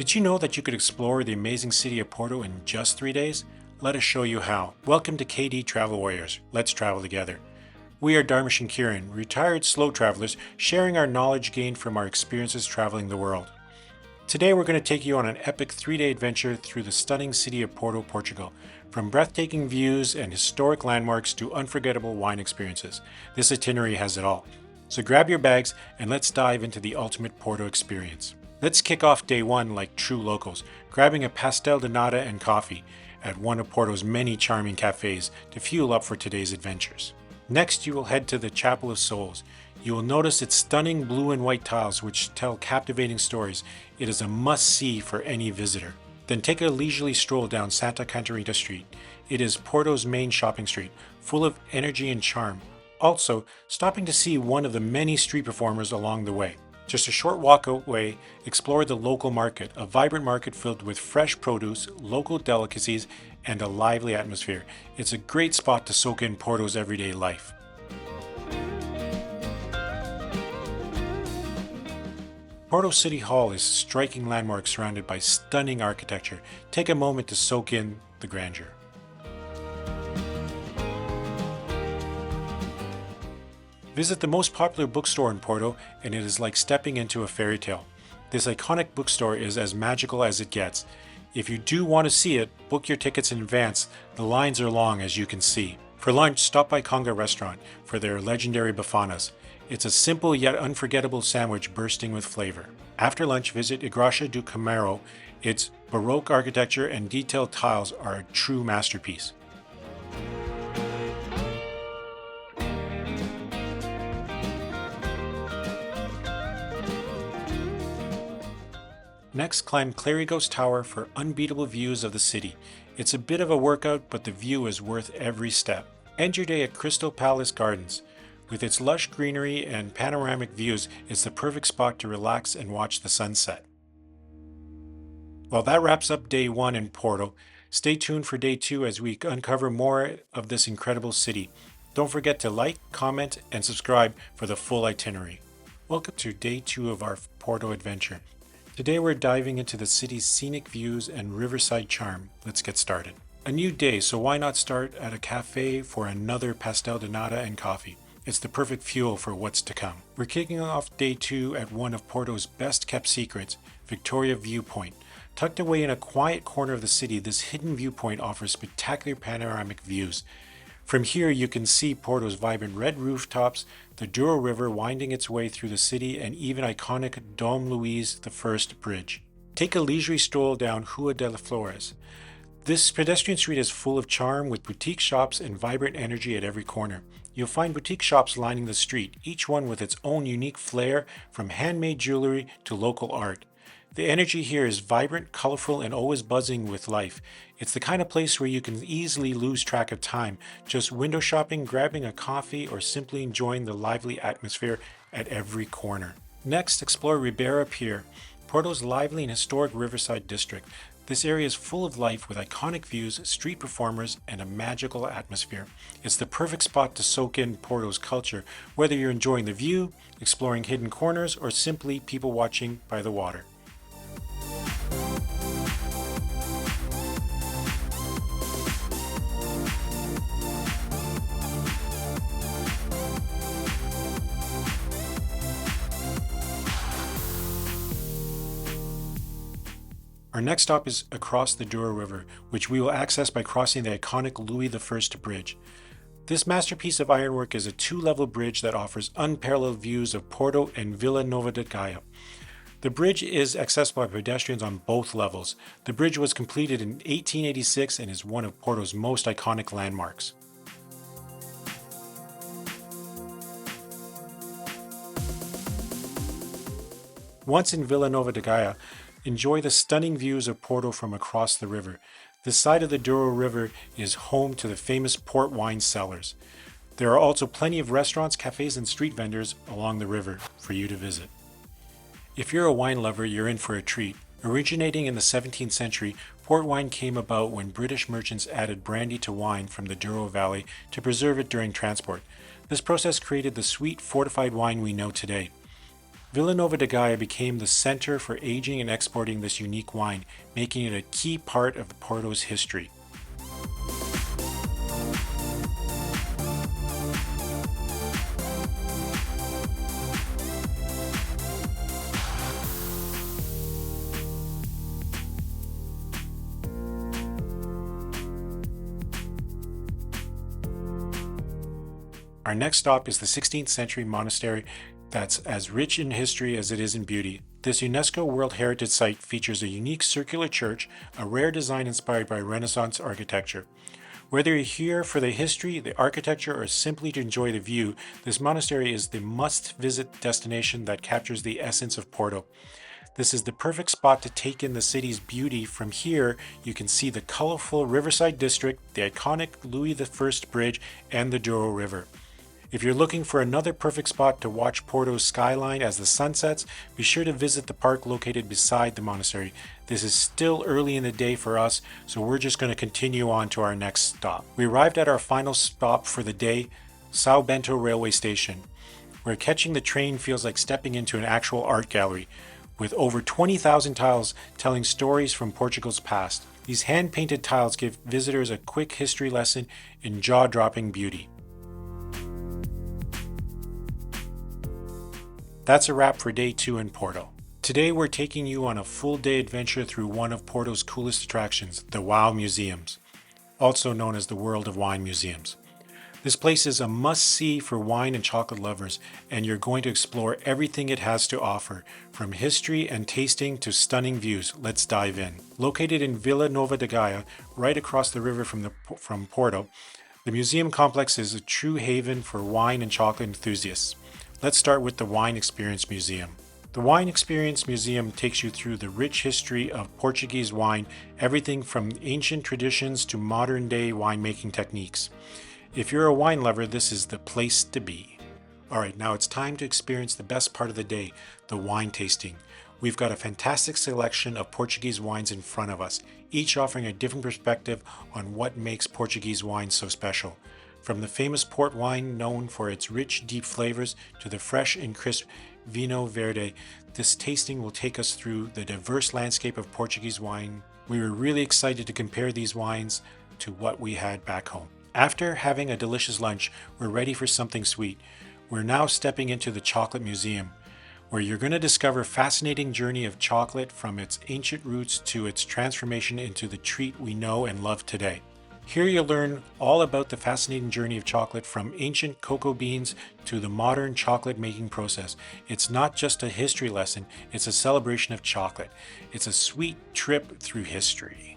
Did you know that you could explore the amazing city of Porto in just 3 days? Let us show you how. Welcome to KD Travel Warriors. Let's travel together. We are Dharmesh and Kieran, retired slow travelers, sharing our knowledge gained from our experiences traveling the world. Today we're going to take you on an epic 3-day adventure through the stunning city of Porto, Portugal. From breathtaking views and historic landmarks to unforgettable wine experiences, this itinerary has it all. So grab your bags and let's dive into the ultimate Porto experience. Let's kick off day one like true locals, grabbing a pastel de nata and coffee at one of Porto's many charming cafes to fuel up for today's adventures. Next, you will head to the Chapel of Souls. You will notice its stunning blue and white tiles which tell captivating stories. It is a must-see for any visitor. Then take a leisurely stroll down Santa Catarina Street. It is Porto's main shopping street, full of energy and charm. Also, stopping to see one of the many street performers along the way. Just a short walk away, explore the local market, a vibrant market filled with fresh produce, local delicacies, and a lively atmosphere. It's a great spot to soak in Porto's everyday life. Porto City Hall is a striking landmark surrounded by stunning architecture. Take a moment to soak in the grandeur. Visit the most popular bookstore in Porto, and it is like stepping into a fairy tale. This iconic bookstore is as magical as it gets. If you do want to see it, book your tickets in advance. The lines are long, as you can see. For lunch, stop by Conga Restaurant for their legendary bafanas. It's a simple yet unforgettable sandwich bursting with flavor. After lunch, visit Igreja do Camaro. Its Baroque architecture and detailed tiles are a true masterpiece. Next, climb Clérigos Tower for unbeatable views of the city. It's a bit of a workout, but the view is worth every step. End your day at Crystal Palace Gardens. With its lush greenery and panoramic views, it's the perfect spot to relax and watch the sunset. Well, that wraps up day one in Porto. Stay tuned for day two as we uncover more of this incredible city. Don't forget to like, comment, and subscribe for the full itinerary. Welcome to day two of our Porto adventure. Today we're diving into the city's scenic views and riverside charm. Let's get started. A new day, so why not start at a cafe for another pastel de nata and coffee? It's the perfect fuel for what's to come. We're kicking off day two at one of Porto's best kept secrets, Victoria Viewpoint. Tucked away in a quiet corner of the city, this hidden viewpoint offers spectacular panoramic views. From here you can see Porto's vibrant red rooftops, the Douro River winding its way through the city, and even iconic Dom Luís I Bridge. Take a leisurely stroll down Rua das Flores. This pedestrian street is full of charm with boutique shops and vibrant energy at every corner. You'll find boutique shops lining the street, each one with its own unique flair, from handmade jewelry to local art. The energy here is vibrant, colorful, and always buzzing with life. It's the kind of place where you can easily lose track of time, just window shopping, grabbing a coffee, or simply enjoying the lively atmosphere at every corner. Next, explore Ribeira Pier, Porto's lively and historic riverside district. This area is full of life with iconic views, street performers, and a magical atmosphere. It's the perfect spot to soak in Porto's culture, whether you're enjoying the view, exploring hidden corners, or simply people watching by the water. Our next stop is across the Douro River, which we will access by crossing the iconic Luís I Bridge. This masterpiece of ironwork is a 2-level bridge that offers unparalleled views of Porto and Vila Nova de Gaia. The bridge is accessible by pedestrians on both levels. The bridge was completed in 1886 and is one of Porto's most iconic landmarks. Once in Vila Nova de Gaia, enjoy the stunning views of Porto from across the river. This side of the Douro River is home to the famous port wine cellars. There are also plenty of restaurants, cafes, and street vendors along the river for you to visit. If you're a wine lover, you're in for a treat. Originating in the 17th century, port wine came about when British merchants added brandy to wine from the Douro Valley to preserve it during transport. This process created the sweet, fortified wine we know today. Vila Nova de Gaia became the center for aging and exporting this unique wine, making it a key part of Porto's history. Our next stop is the 16th century monastery that's as rich in history as it is in beauty. This UNESCO World Heritage Site features a unique circular church, a rare design inspired by Renaissance architecture. Whether you're here for the history, the architecture, or simply to enjoy the view, this monastery is the must-visit destination that captures the essence of Porto. This is the perfect spot to take in the city's beauty. From here, you can see the colorful Riverside district, the iconic Luís I Bridge, and the Douro River. If you're looking for another perfect spot to watch Porto's skyline as the sun sets, be sure to visit the park located beside the monastery. This is still early in the day for us, so we're just going to continue on to our next stop. We arrived at our final stop for the day, São Bento railway station, where catching the train feels like stepping into an actual art gallery, with over 20,000 tiles telling stories from Portugal's past. These hand-painted tiles give visitors a quick history lesson in jaw-dropping beauty. That's a wrap for day 2 in Porto. Today we're taking you on a full day adventure through one of Porto's coolest attractions, the WOW Museums, also known as the World of Wine Museums. This place is a must-see for wine and chocolate lovers, and you're going to explore everything it has to offer, from history and tasting to stunning views. Let's dive in. Located in Vila Nova de Gaia, right across the river from Porto, the museum complex is a true haven for wine and chocolate enthusiasts. Let's start with the Wine Experience Museum. The Wine Experience Museum takes you through the rich history of Portuguese wine, everything from ancient traditions to modern-day winemaking techniques. If you're a wine lover, this is the place to be. Alright, now it's time to experience the best part of the day, the wine tasting. We've got a fantastic selection of Portuguese wines in front of us, each offering a different perspective on what makes Portuguese wine so special. From the famous port wine known for its rich, deep flavors to the fresh and crisp Vinho Verde, this tasting will take us through the diverse landscape of Portuguese wine. We were really excited to compare these wines to what we had back home. After having a delicious lunch, we're ready for something sweet. We're now stepping into the Chocolate Museum, where you're going to discover a fascinating journey of chocolate from its ancient roots to its transformation into the treat we know and love today. Here you'll learn all about the fascinating journey of chocolate from ancient cocoa beans to the modern chocolate making process. It's not just a history lesson, it's a celebration of chocolate. It's a sweet trip through history.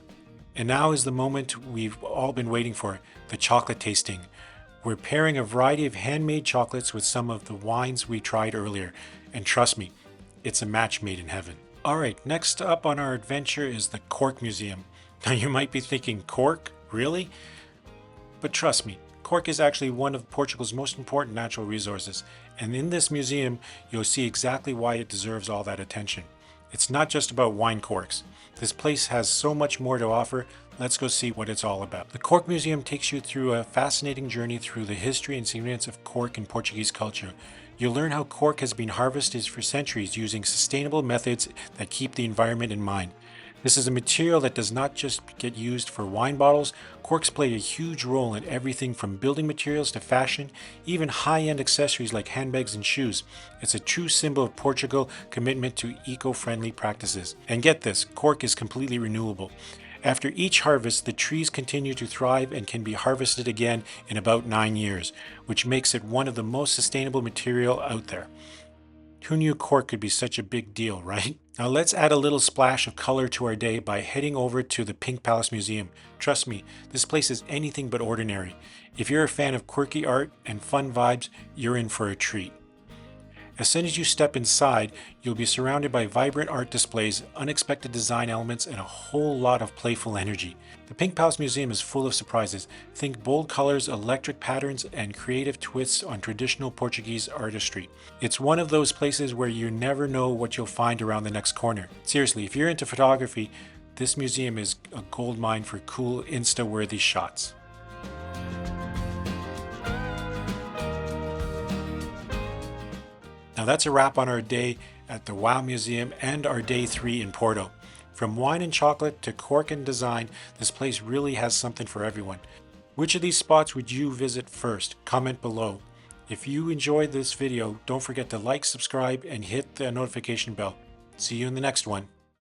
And now is the moment we've all been waiting for, the chocolate tasting. We're pairing a variety of handmade chocolates with some of the wines we tried earlier. And trust me, it's a match made in heaven. Alright, next up on our adventure is the Cork Museum. Now you might be thinking, cork? Really? But trust me, cork is actually one of Portugal's most important natural resources, and in this museum you'll see exactly why it deserves all that attention. It's not just about wine corks. This place has so much more to offer. Let's go see what it's all about. The Cork Museum takes you through a fascinating journey through the history and significance of cork in Portuguese culture. You'll learn how cork has been harvested for centuries using sustainable methods that keep the environment in mind. This is a material that does not just get used for wine bottles. Corks play a huge role in everything from building materials to fashion, even high-end accessories like handbags and shoes. It's a true symbol of Portugal's commitment to eco-friendly practices. And get this, cork is completely renewable. After each harvest, the trees continue to thrive and can be harvested again in about 9 years, which makes it one of the most sustainable material out there. Who knew cork could be such a big deal, right? Now let's add a little splash of color to our day by heading over to the Pink Palace Museum. Trust me, this place is anything but ordinary. If you're a fan of quirky art and fun vibes, you're in for a treat. As soon as you step inside, you'll be surrounded by vibrant art displays, unexpected design elements, and a whole lot of playful energy. The Pink Palace Museum is full of surprises. Think bold colors, electric patterns, and creative twists on traditional Portuguese artistry. It's one of those places where you never know what you'll find around the next corner. Seriously, if you're into photography, this museum is a goldmine for cool, Insta-worthy shots. Now Now that's a wrap on our day at the WOW Museum and our day 3 in Porto. From wine and chocolate to cork and design, this place really has something for everyone. Which of these spots would you visit first? Comment below. If you enjoyed this video, don't forget to like, subscribe, and hit the notification bell. See you in the next one.